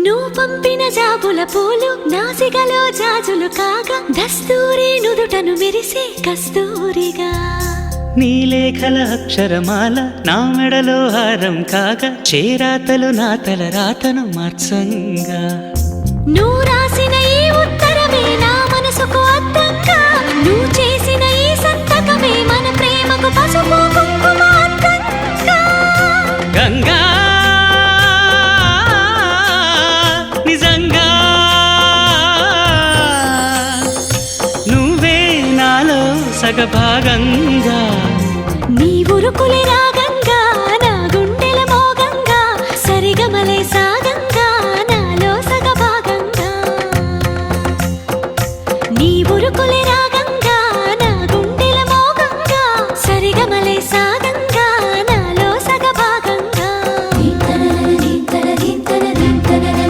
నువ్వు పంపిన జాబుల పూలు నాసికలో జాజులు కాగా దస్తూరి నుదుటను మెరిసే కస్తూరిగా నీలేఖల అక్షరమాల నా మెడలో హారం కాగా చేరాతలు నా తల రాతను మార్చంగా నువ్వు రాసిన ఈ ఉత్తరమే నా మనసుకు అర్థంగా నువ్వు చేసిన ఈ సంతకమే మన ప్రేమకు పసుపు కుంకుమ అర్థంగా గంగా నిజంగా నువ్వే నాలో సగభాగంగా